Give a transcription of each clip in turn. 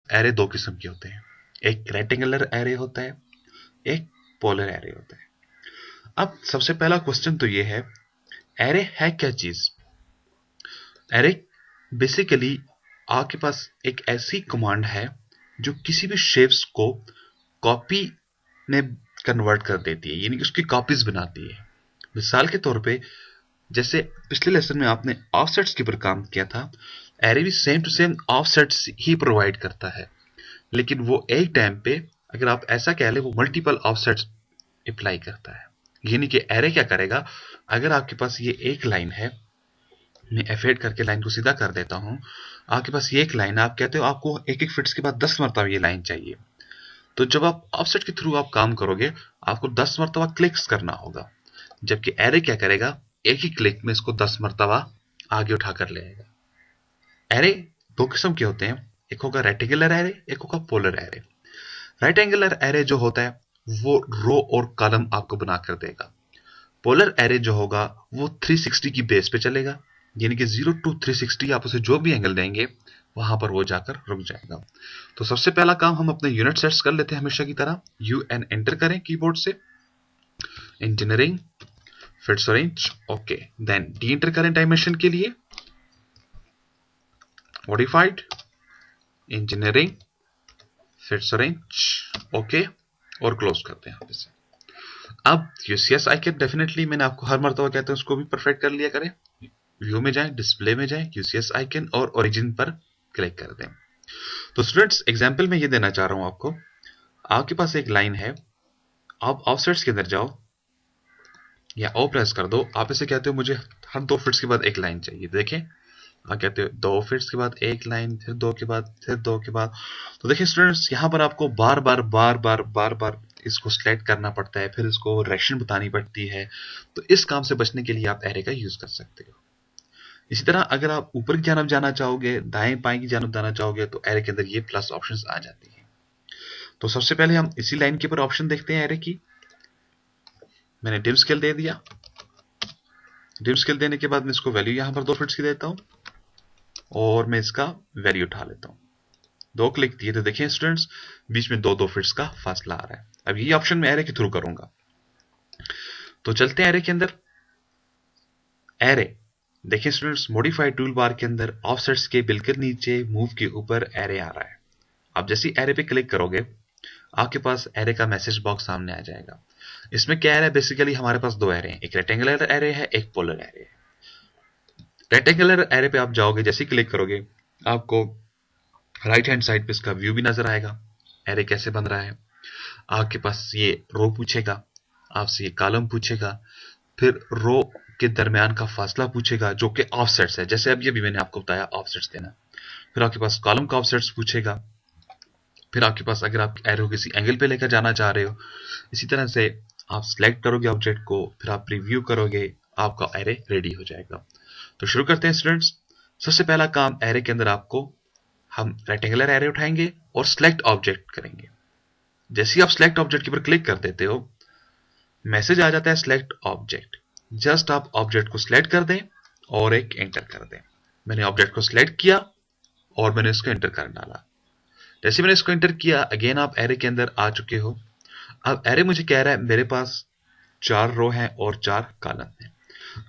Array दो किस्म के होते हैं, एक रेक्टेंगुलर एरे होता है, एक पोलर एरे होता है। अब सबसे पहला क्वेश्चन तो ये है, एरे है क्या चीज? एरे बेसिकली आपके पास एक ऐसी कमांड है जो किसी भी शेप्स को कॉपी में कन्वर्ट कर देती है, यानी कि उसकी कॉपीज बनाती है। मिसाल के तौर पे, जैसे पिछले लेसन में आपने ऑफसेट्स के ऊपर काम किया था, एरे भी सेम टू सेम ऑफसेट्स ही प्रोवाइड करता है, लेकिन वो एक टाइम पे, अगर आप ऐसा कह ले, वो मल्टीपल ऑफसेट्स अप्लाई करता है। यानी कि एरे क्या करेगा, अगर आपके पास ये एक लाइन है, मैं एफेड करके लाइन को सीधा कर देता हूं, आपके पास ये एक लाइन है, आप कहते हो आपको एक एक फिट्स के बाद 10 मरतबा ये लाइन चाहिए, तो जब आप ऑफसेट के थ्रू आप काम करोगे, आपको 10 मरतबा क्लिक्स करना होगा, जबकि एरे क्या करेगा, एक ही क्लिक में इसको 10 मरतबा आगे उठा कर ले आएगा। एरे दो किस्म के होते हैं, एक होगा रेक्टेंगुलर एरे, एक होगा पोलर एरे। रेक्टेंगुलर एरे जो होता है वो रो और कॉलम आपको बनाकर देगा। पोलर एरे जो होगा वो 360 की बेस पे चलेगा, यानी कि 0 to 360 आप उसे जो भी एंगल देंगे वहां पर वो जाकर रुक जाएगा। तो सबसे पहला काम हम अपने यूनिट सेट्स कर लेते हैं हमेशा की तरह, UN एंटर करें कीबोर्ड से, इंजीनियरिंग, फिट्स और inch, okay. Then D enter करें डायमेंशन के लिए, मॉडिफाइड, इंजीनियरिंग, फिट्स और इंच, ओके, और क्लोज करते हैं इसे। अब यूसीएस आइकन डेफिनेटली मैंने आपको हर मर्तबा कहते हैं उसको भी परफेक्ट कर लिया करें। व्यू में जाएं, डिस्प्ले में जाएं, यूसीएस आइकन और ओरिजिन पर क्लिक कर दें। तो स्टूडेंट्स, एग्जांपल में ये देना चाह रहा हूं आपको, आपके पास एक लाइन है, आप ऑफसेट्स के अंदर जाओ या ओ प्रेस कर दो, आप इसे कहते हो मुझे हर 2 फिट्स के बाद एक लाइन चाहिए, देखें आप कहते हो 2 फिट्स के बाद एक लाइन, फिर 2 के बाद, फिर 2 के बाद। तो देखिए स्टूडेंट्स, यहां पर आपको बार बार बार बार बार बार इसको सिलेक्ट करना पड़ता है, फिर इसको डायरेक्शन बतानी पड़ती है। तो इस काम से बचने के लिए आप एरे का यूज कर सकते हो। इसी तरह अगर आप ऊपर की जानब जाना चाहोगे, दाएं बाएं की जानब जाना चाहोगे, तो एरे के अंदर ये प्लस ऑप्शंस आ जाती है। तो सबसे पहले हम इसी लाइन के ऊपर ऑप्शन देखते हैं एरे की। मैंने डिम स्केल दे दिया, डिम स्केल देने के बाद मैं इसको वैल्यू यहां पर 2 फिट्स की देता हूं और मैं इसका वैल्यू उठा लेता हूं। 2 क्लिक दिए तो देखिए स्टूडेंट्स, बीच में 2-2 फिट्स का फासला आ रहा है। अब ये ऑप्शन मैं एरे के थ्रू करूंगा, तो चलते हैं एरे के अंदर। एरे देखिए स्टूडेंट्स, मॉडिफाइड टूल बार के अंदर ऑफसेट्स के बिल्कुल नीचे मूव के ऊपर एरे आ रहा है। आप जैसे एरे पे क्लिक करोगे, आपके पास एरे का मैसेज बॉक्स सामने आ जाएगा। इसमें क्या है, बेसिकली हमारे पास 2 एरे हैं, एक रेक्टेंगुलर एरे है, एक पोलर एरे है। रेक्टेंगुलर एरे पे आप जाओगे, जैसे ही क्लिक करोगे, आपको राइट हैंड साइड पे इसका व्यू भी नजर आएगा, एरे कैसे बन रहा है। आपके पास ये रो पूछेगा, आपसे ये कॉलम पूछेगा, फिर रो के दरमियान का फासला पूछेगा जो कि ऑफसेट्स है, जैसे अब ये भी मैंने आपको बताया ऑफसेट्स देना। फिर आपके पास कॉलम का ऑफसेट्स पूछेगा, फिर आपके पास अगर आप एरो किसी एंगल पे लेकर जाना चाह रहे हो, इसी तरह से आप सिलेक्ट करोगे ऑब्जेक्ट को, फिर आप प्रीव्यू करोगे, आपका एरे रेडी हो जाएगा। तो शुरू करते हैं स्टूडेंट्स। सबसे पहला काम एरे के अंदर आपको, हम रेक्टेंगुलर एरे उठाएंगे और सिलेक्ट ऑब्जेक्ट करेंगे। जैसे ही आप सिलेक्ट ऑब्जेक्ट के ऊपर क्लिक कर देते हो, मैसेज आ जाता है सिलेक्ट ऑब्जेक्ट। जस्ट आप ऑब्जेक्ट को सिलेक्ट कर दें और एक एंटर कर दें। मैंने ऑब्जेक्ट को सिलेक्ट किया और मैंने इसको एंटर कर डाला। जैसे मैंने इसको एंटर किया, अगेन आप एरे के अंदर आ चुके हो। अब एरे मुझे कह रहा है मेरे पास 4 रो हैं और 4 कॉलम हैं।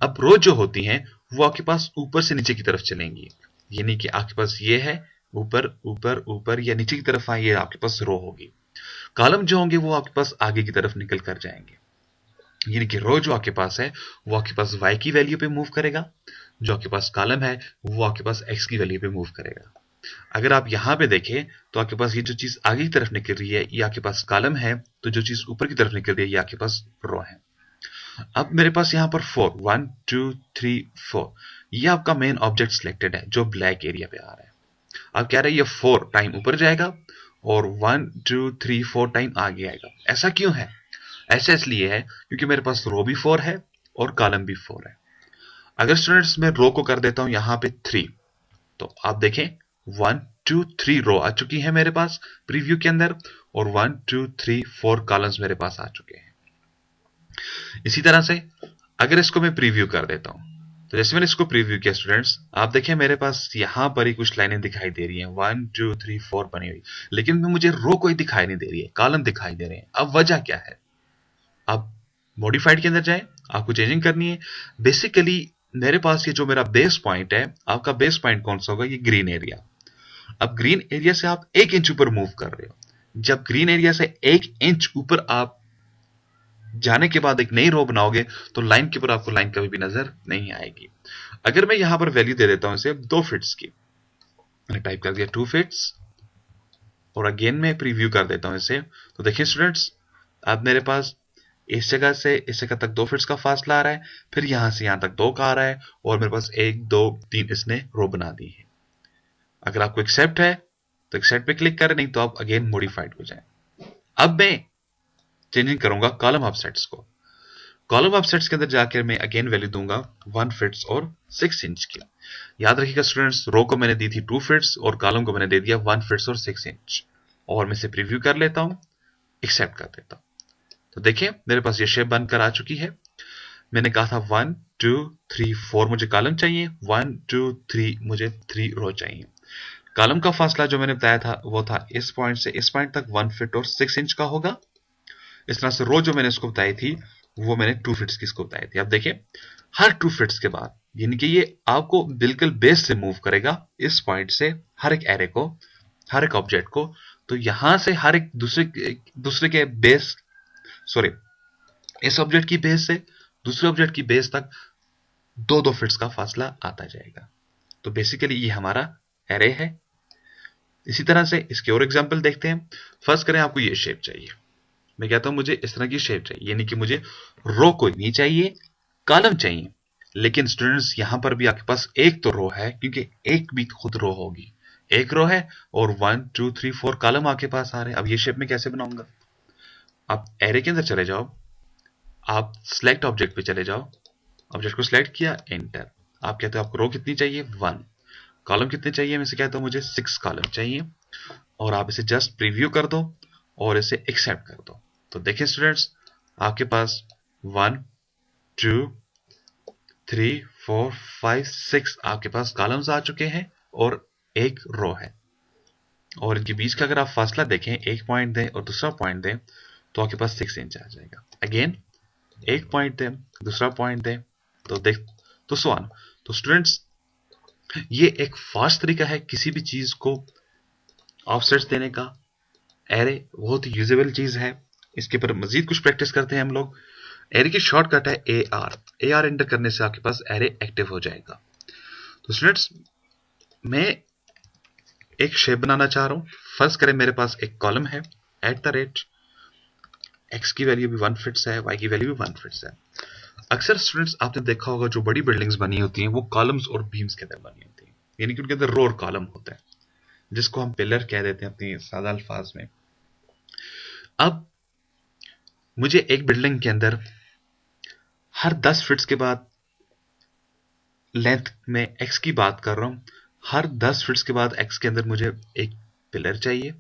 अब रो जो होती हैं वो आपके पास ऊपर से नीचे की तरफ चलेंगी, यानी कि आपके पास ये है, ऊपर ऊपर ऊपर या नीचे की तरफ आए, ये आपके पास रो होगी। कॉलम जो होंगे वो आपके पास आगे की तरफ निकल कर जाएंगे, यानी कि रो जो आपके पास है वो आपके पास y की वैल्यू पे मूव करेगा, जो आपके पास कॉलम है वो आपके पास x की वैल्यू पे मूव करेगा। अगर आप यहां पे देखें तो आपके पास ये जो चीज आगे की तरफ निकल रही है ये आपके पास कॉलम है, तो जो चीज ऊपर की तरफ निकल रही है ये आपके पास रो है। अब मेरे पास यहाँ पर 4, 1 2 3 4, ये आपका मेन ऑब्जेक्ट सिलेक्टेड है जो ब्लैक एरिया पे आ रहा है। अब कह रहे हैं ये 4 टाइम ऊपर जाएगा और 1 2 3 4 टाइम आगे आएगा। ऐसा क्यों है? ऐसा इसलिए है क्योंकि मेरे पास रो भी 4 है और कॉलम भी 4 है। अगर स्टूडेंट्स मैं रो को कर देता हूं यहाँ पे 3, तो आप देखें 1 2 3 रो आ चुकी है मेरे पास प्रीव्यू के अंदर, और 1 2 3 4 कॉलम्स मेरे पास आ चुके हैं। इसी तरह से अगर इसको मैं प्रीव्यू कर देता हूं, तो जैसे मैंने इसको प्रीव्यू किया स्टूडेंट्स, आप देखें मेरे पास यहाँ पर ही कुछ लाइनें दिखाई दे रही हैं, 1 2 3 4 बनी हुई, लेकिन मुझे रो कोई दिखाई नहीं दे रही है, कॉलम दिखाई दे रहे हैं। अब वजह क्या है? आप मॉडिफाइड के अंदर जाएं, आपको चेंजिंग करनी है। बेसिकली मेरे पास ये जो मेरा बेस पॉइंट है, आपका बेस पॉइंट कौन सा होगा? ये ग्रीन एरिया। अब ग्रीन एरिया से आप 1 इंच ऊपर मूव कर रहे हो। जब ग्रीन एरिया से 1 इंच ऊपर आप जाने के बाद एक नई रो बनाओगे तो लाइन के ऊपर आपको लाइन कभी भी नजर नहीं आएगी। अगर मैं यहां पर वैल्यू दे देता हूं इसे 2 फीट्स की, मैंने टाइप कर दिया 2 फीट्स, और अगेन मैं प्रीव्यू कर देता हूं इसे, तो देखिए स्टूडेंट्स, अब मेरे पास इस जगह से इस जगह तक 2 फीट्स का फासला आ रहा है, फिर यहां से यहां तक 2 का आ रहा है, और मेरे पास 1 2 3 इसने रो बना दी है। अगर आपको एक्सेप्ट है तो एक्सेप्ट पे क्लिक करें, नहीं तो आप अगेन मॉडिफाइड हो जाए। अब मैं चेंजिंग करूंगा कॉलम ऑफसेट्स को। कॉलम ऑफसेट्स के अंदर जाकर मैं अगेन वैल्यू दूंगा 1 फीट्स और 6 इंच की। याद रखिएगा स्टूडेंट्स, रो को मैंने दी थी 2 फीट्स और कॉलम को मैंने दे दिया 1 फीट्स और 6 इंच। और मैं इसे प्रीव्यू कर लेता हूं, एक्सेप्ट कर देता हूं, तो देखिए मेरे पास ये शेप बनकर आ चुकी है। मैंने कहा था 1 2 3 4 मुझे कॉलम चाहिए, 1 2 3 मुझे 3 रो चाहिए। कॉलम का फासला जो मैंने बताया था वो था इस पॉइंट से इस पॉइंट तक 1 फीट और 6 इंच का होगा। इस तरह से रो जो मैंने इसको बताई थी वो मैंने 2 फीट्स की इसको बताई थी। अब देखिए हर 2 फीट्स के बाद, यानी कि ये आपको बिल्कुल बेस से मूव करेगा इस पॉइंट से हर एक एरे को, हर एक ऑब्जेक्ट को। तो यहां से हर एक दूसरे के बेस, सॉरी, इस ऑब्जेक्ट की बेस से दूसरे ऑब्जेक्ट की बेस तक 2 फीट्स का फासला आता जाएगा। तो बेसिकली ये हमारा एरे है। इसी तरह से इसके और एग्जांपल देखते हैं। फर्स्ट करें, आपको ये शेप चाहिए, मैं कहता हूं मुझे इस तरह की शेप चाहिए, यानी कि मुझे रो कोई नहीं चाहिए, कॉलम चाहिए। लेकिन स्टूडेंट्स यहां पर भी आपके पास एक तो रो है, क्योंकि एक भी खुद रो होगी, एक रो है और 1 2 3 4 कॉलम आपके पास आ रहे हैं। अब ये शेप में कैसे बनाऊंगा? आप एरे के अंदर चले जाओ, आप सिलेक्ट ऑब्जेक्ट पे चले जाओ, ऑब्जेक्ट को सिलेक्ट किया, एंटर। आप कहते हो आपको रो कितनी चाहिए? 1। कॉलम कितने चाहिए? मैं से कहता हूं मुझे 6 कॉलम चाहिए, और आप इसे जस्ट प्रीव्यू कर दो और इसे एक्सेप्ट कर दो। तो देखिए स्टूडेंट्स, आपके पास 1 2 3 4 5 6 आपके पास कॉलम्स आ चुके हैं और एक रो है। और इनके बीच का अगर आप फासला देखें, एक पॉइंट दें और दूसरा पॉइंट दें, तो आपके पास 6 इंच आ जाएगा। अगेन एक पॉइंट दें, दूसरा पॉइंट दें, तो देख, तो सो ऑन। तो स्टूडेंट्स, ये एक फास्ट तरीका है किसी भी चीज को ऑफसेट्स देने का। एरे बहुत ही यूजेबल चीज है। इसके ऊपर मजीद कुछ प्रैक्टिस करते हैं हम लोग। एरे की शॉर्टकट है AR एंटर करने से आपके पास एरे एक्टिव हो जाएगा। तो स्टूडेंट्स, मैं एक शेप बनाना चाह रहा हूं। फर्स्ट करें, मेरे पास एक कॉलम है, @ x की वैल्यू भी 1 फिट्स है, y की वैल्यू भी 1 फिट्स है। अक्सर स्टूडेंट्स आपने देखा होगा जो बड़ी बिल्डिंग्स बनी होती हैं वो कॉलम्स और बीम्स के अंदर बनी होती हैं, यानी कि उनके अंदर रो और कॉलम होता है, जिसको हम पिलर कह देते हैं अपनी सादा अल्फाज में। अब मुझे एक बिल्डिंग के अंदर हर 10 फीट्स के बाद, लेंथ में x की बात कर रहा हूं, हर 10 फीट्स के बाद x के अंदर मुझे एक पिलर चाहिए,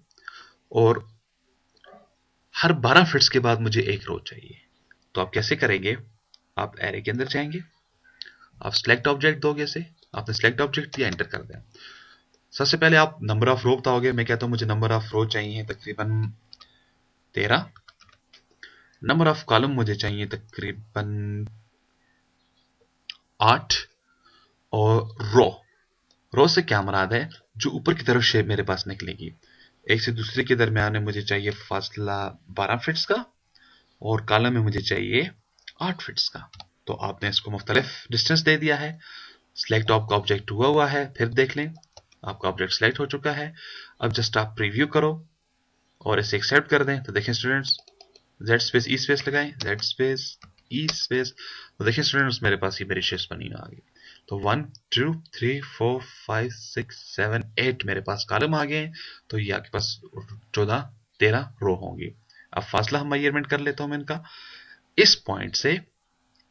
और हर 12 फीट्स के बाद मुझे एक रो चाहिए। तो आप कैसे करेंगे? आप एरे के अंदर जाएंगे, आप सिलेक्ट ऑब्जेक्ट दोगे, इसे आपने सिलेक्ट ऑब्जेक्ट दिया, एंटर कर दें। सबसे पहले आप नंबर ऑफ रो बताओगे। मैं कहता हूं मुझे नंबर ऑफ रो चाहिए तकरीबन 13, नंबर ऑफ कॉलम मुझे चाहिए तकरीबन 8, और रो से क्या मुराद है? जो ऊपर की तरफ शेप मेरे पास निकलेगी। एक से दूसरे के दरमियान में मुझे चाहिए फासला 12 फीट्स का, और कॉलम में मुझे चाहिए 8 फीट्स का। तो आपने इसको मुख्तलिफ डिस्टेंस दे दिया है। सिलेक्ट आपका ऑब्जेक्ट हुआ है, फिर देख लें आपका ऑब्जेक्ट सिलेक्ट हो चुका है। अब जस्ट आप प्रीव्यू करो और इसे एक्सेप्ट कर दें। तो देखें students, Z space E space लगाएं, Z स्पेस E स्पेस, तो देखिए स्टूडेंट्स मेरे पास ये मेरी शेप्स बनी आ गई। तो 1 2 3 4 5 6 7 8 मेरे पास कॉलम आ गए। तो ये आपके पास 14 13 रो होंगी। अब फासला हम मेजरमेंट कर लेता हूं मैं इनका। इस पॉइंट से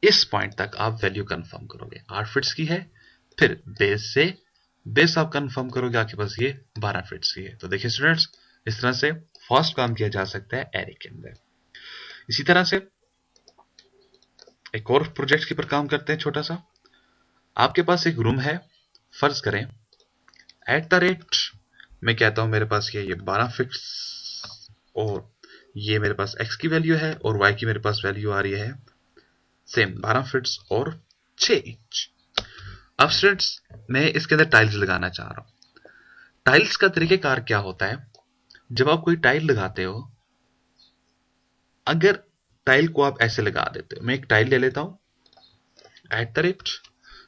इस पॉइंट तक आप वैल्यू कंफर्म करोगे, 8 फीट्स की है। फिर बेस से बेस आप कंफर्म करोगे, आपके पास ये 12 फीट्स की है। तो देखिए स्टूडेंट्स, इस तरह से फास्ट काम किया जा सकता है एरे के अंदर। इसी तरह से एक और प्रोजेक्ट के ऊपर काम करते हैं छोटा सा। आपके पास एक रूम है, फर्ज करें @ मैं कहता हूं मेरे पास ये 12 फिट्स और ये मेरे पास x की वैल्यू है और y की मेरे पास वैल्यू आ रही है सेम 12 फिट्स और 6 इंच। अब स्टूडेंट्स मैं इसके अंदर टाइल्स लगाना चाह रहा हूं। टाइल्स का तरीकेकार क्या होता है, जब आप कोई टाइल लगाते हो, अगर टाइल को आप ऐसे लगा देते हो, मैं एक टाइल ले लेता हूं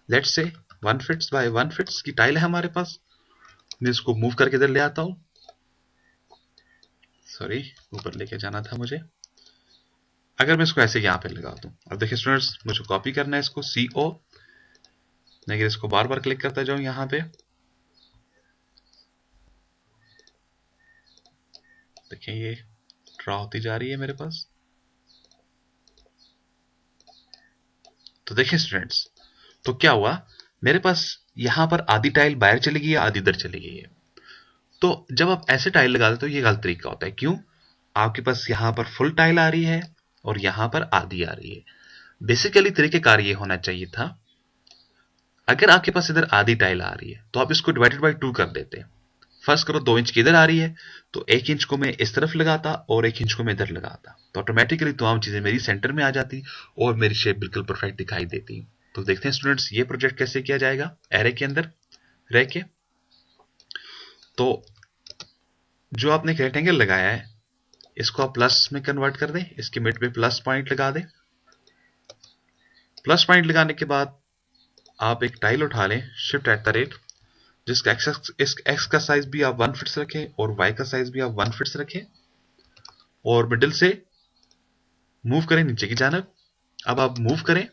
लेट्स से 1 फिट्स बाय 1 फिट्स की टाइल है हमारे पास। मैं इसको मूव करके इधर ले आता हूं, सॉरी ऊपर लेके जाना था मुझे। अगर मैं इसको ऐसे यहां पे लगा दूं, अब देखिए स्टूडेंट्स मुझे कॉपी करना है इसको CO, लेकिन इसको बार बार क्लिक करता जाऊं यहां पे, देखिए ये ड्रॉ होती जा रही है मेरे पास। तो देखिए स्टूडेंट्स, तो क्या हुआ, मेरे पास यहां पर आधी टाइल बाहर चली गई है, आधी इधर चली गई है। तो जब आप ऐसे टाइल लगा देते हो, ये गलत तरीका होता है। क्यों? आपके पास यहां पर फुल टाइल आ रही है और यहां पर आधी आ रही है। बेसिकली तरीकेकार ये होना चाहिए था, अगर आपके पास इधर आधी टाइल आ रही है तो आप इसको डिवाइडेड बाय 2 कर देते। फर्स्ट करो 2 इंच की इधर आ रही है तो 1 इंच को मैं इस तरफ लगाता और 1 इंच को मैं इधर लगाता, तो ऑटोमेटिकली तमाम चीजें मेरी सेंटर में आ जाती और मेरी शेप बिल्कुल परफेक्ट दिखाई देती। तो देखते हैं स्टूडेंट्स ये प्रोजेक्ट कैसे किया जाएगा एरे के अंदर रह के। तो जो आपने एक रेक्टेंगल लगाया है, इसको आप प्लस में कन्वर्ट कर दें, इसके मिड पे प्लस पॉइंट लगा दें। प्लस पॉइंट लगाने के बाद आप एक टाइल उठा लें, शिफ्ट @ जिसका एक्स का साइज भी आप 1 फिट्स रखें और वाई का साइज भी आप 1 फिट्स रखें और मिडिल से मूव करें नीचे की जानब। अब आप मूव करें,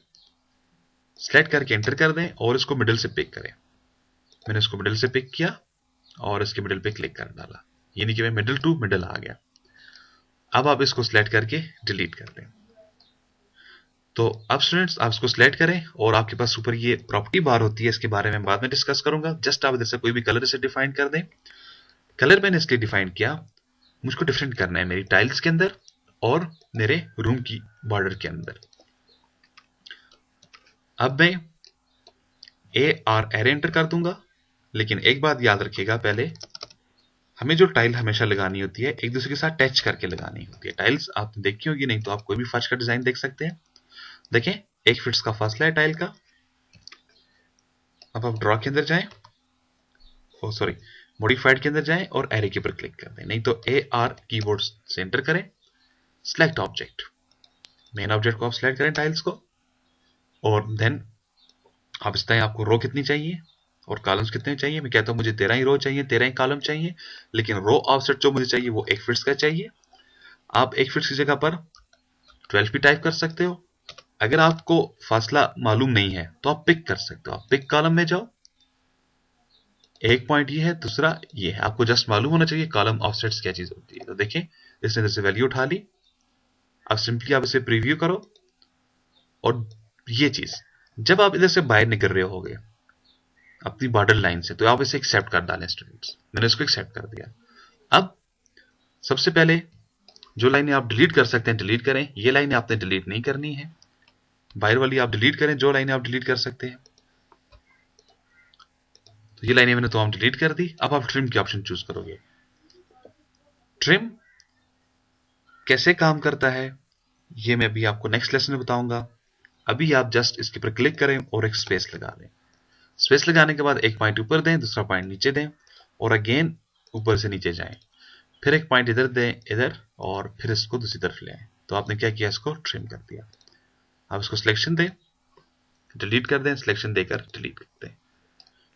सेलेक्ट करके एंटर कर दें और इसको मिडिल से पिक करें। मैंने इसको मिडिल से पिक किया और इसके मिडिल पे क्लिक कर डाला, यानी कि मैं मिडिल टू मिडिल आ गया। अब आप इसको सिलेक्ट करके डिलीट कर दें। तो अब स्टूडेंट्स आप इसको सिलेक्ट करें और आपके पास ऊपर ये प्रॉपर्टी बार होती है, इसके बारे में बाद में डिस्कस करूंगा। जस्ट आप इधर से कोई भी कलर इसे डिफाइन कर दें। कलर मैंने इसलिए डिफाइन किया, मुझको डिफरेंट करना है मेरी टाइल्स के अंदर और मेरे रूम की बॉर्डर के अंदर। अब मैं एरे एंटर कर दूंगा, लेकिन एक बात याद रखिएगा, पहले हमें जो टाइल हमेशा लगानी होती है एक दूसरे के साथ टच करके लगानी होती है। टाइल्स आपने देखी होगी, नहीं तो आप कोई भी फर्श का डिजाइन देख सकते हैं। देखें 1 फिट्स का फासला है टाइल का। अब आप ड्रॉ के अंदर जाएं, सॉरी मॉडिफाइड के अंदर जाएं और एरे के ऊपर क्लिक कर दें, नहीं तो AR कीबोर्ड से एंटर करें, सिलेक्ट ऑब्जेक्ट, मेन ऑब्जेक्ट को आप सिलेक्ट करें टाइल्स को, और देन आप इस तरह आपको रो कितनी चाहिए और कॉलम्स कितने चाहिए। मैं कहता हूं मुझे 13 ही रो चाहिए, 13 ही कॉलम चाहिए, लेकिन रो ऑफसेट जो मुझे चाहिए वो 1 फिट्स का चाहिए। आप 1 फिट्स की जगह पर 12 भी टाइप कर सकते हो। अगर आपको फासला मालूम नहीं है तो आप पिक कर सकते हो, आप पिक कॉलम में जाओ, एक पॉइंट ये है, दूसरा ये है, आपको जस्ट मालूम होना चाहिए कॉलम ऑफसेट्स क्या चीज होती है। तो देखें इसने इधर से वैल्यू उठा ली। अब सिंपली आप इसे प्रीव्यू करो और ये चीज जब आप इधर से बाहर निकल रहे होगे अपनी बॉर्डर लाइन से, तो आप इसे एक्सेप्ट कर डालें स्टूडेंट्स। मैंने इसको एक्सेप्ट कर दिया। अब सबसे पहले जो लाइनें आप डिलीट कर सकते हैं डिलीट करें, ये लाइनें आपने डिलीट नहीं करनी है, बाहर वाली आप डिलीट करें, जो लाइनें आप डिलीट कर सकते हैं। तो ये लाइनें मैंने तो हम डिलीट कर दी। अब आप ट्रिम की ऑप्शन चूज करोगे। ट्रिम कैसे काम करता है ये मैं अभी आपको नेक्स्ट लेसन में बताऊंगा। अभी आप जस्ट इसके ऊपर क्लिक करें और एक स्पेस लगा दें। स्पेस लगाने के बाद एक पॉइंट ऊपर दें, दूसरा पॉइंट नीचे दें और अगेन ऊपर से नीचे जाएं, फिर एक पॉइंट इधर दें इधर, और फिर इसको दूसरी तरफ ले आए। तो आपने क्या किया, इसको ट्रिम कर दिया। आप इसको सिलेक्शन दें, डिलीट कर दें, सिलेक्शन देकर डिलीट कर दें।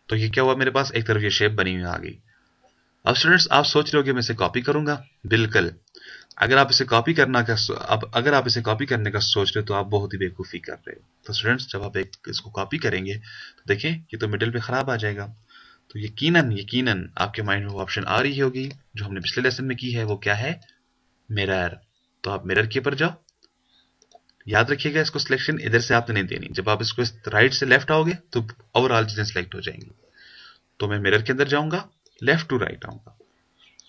तो ये क्या हुआ, मेरे पास एक तरफ ये शेप बनी हुई आ गई। अब स्टूडेंट्स आप सोच रहे हो कि मैं इसे कॉपी करूंगा, बिल्कुल। अगर आप इसे कॉपी करने का सोच रहे हो तो आप बहुत ही बेवकूफ़ी कर रहे हो। तो स्टूडेंट्स जब आप इसको कॉपी करेंगे तो देखें ये तो मिडिल पे खराब आ जाएगा। तो यकीनन आपके माइंड में वो ऑप्शन आ रही होगी जो हमने पिछले लेसन में की है, वो क्या है, मिरर। तो आप मिरर के ऊपर जाओ, याद रखिएगा इसको सिलेक्शन इधर से आपने नहीं देनी। जब आप इसको राइट से लेफ्ट आओगे तो ओवरऑल चीजें सिलेक्ट हो जाएंगी। तो मैं मिरर के अंदर जाऊंगा, लेफ्ट टू राइट आऊंगा,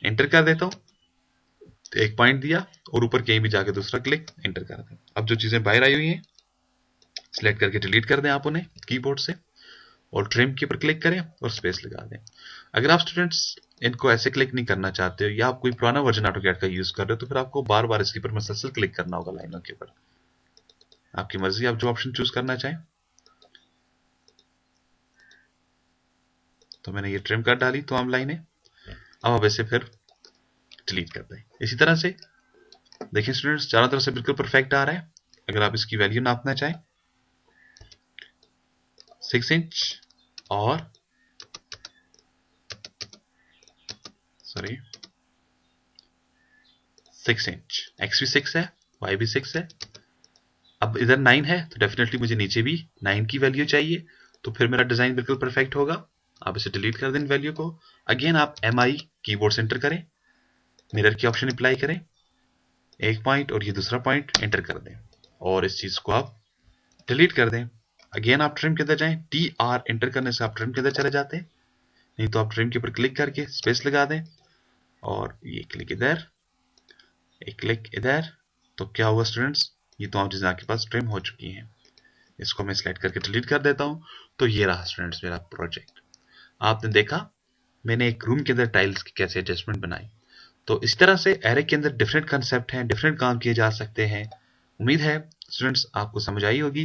एंटर कर देता हूं, तो एक पॉइंट दिया और ऊपर कहीं भी जाके दूसरा क्लिक, एंटर कर दें। अब जो चीजें बाहर आई हुई हैं सिलेक्ट करके डिलीट कर दें आप उन्हें कीबोर्ड से। और ट्रिम के ऊपर क्लिक करें और स्पेस लगा दें। अगर आप स्टूडेंट्स इनको ऐसे क्लिक नहीं करना चाहते हो या आप कोई पुराना वर्जन ऑटोकैड का यूज कर रहे हो तो फिर आपको बार बार इसके ऊपर मसलसल क्लिक करना होगा लाइनों के ऊपर। आपकी मर्जी, आप जो ऑप्शन चूज करना चाहें। तो मैंने ये ट्रिम कर डाली तमाम लाइनें। अब आप इसे फिर डिलीट कर दें। इसी तरह से देखिए स्टूडेंट्स, चारों तरफ से बिल्कुल परफेक्ट आ रहा है। अगर आप इसकी वैल्यू नापना चाहें 6 इंच और 6 इंच, एक्स भी 6 है, वाई भी 6 है। अब इधर 9 है तो डेफिनेटली मुझे नीचे भी 9 की वैल्यू चाहिए, तो फिर मेरा डिजाइन बिल्कुल परफेक्ट होगा। आप इसे डिलीट कर दें वैल्यू को। अगेन आप MI कीबोर्ड से एंटर करें, मिरर की ऑप्शन अप्लाई करें, एक पॉइंट और ये दूसरा पॉइंट एंटर कर दें और इस चीज को आप डिलीट कर दें। अगेन आप ट्रिम के अंदर जाएं, TR एंटर करने से आप ट्रिम के अंदर चले जाते हैं, नहीं तो आप ट्रिम के ऊपर क्लिक करके स्पेस लगा दें और ये क्लिक इधर, एक क्लिक इधर। तो क्या हुआ स्टूडेंट्स, ये तो चीजें आपके पास ट्रिम हो चुकी हैं। इसको मैं सिलेक्ट करके डिलीट कर देता हूं। तो ये रहा स्टूडेंट्स मेरा प्रोजेक्ट। आपने देखा मैंने एक रूम के अंदर टाइल्स की कैसे एडजस्टमेंट बनाई। तो इस तरह से एरे के अंदर डिफरेंट कंसेप्ट हैं, डिफरेंट काम किए जा सकते हैं। उम्मीद है स्टूडेंट्स आपको समझ आई होगी।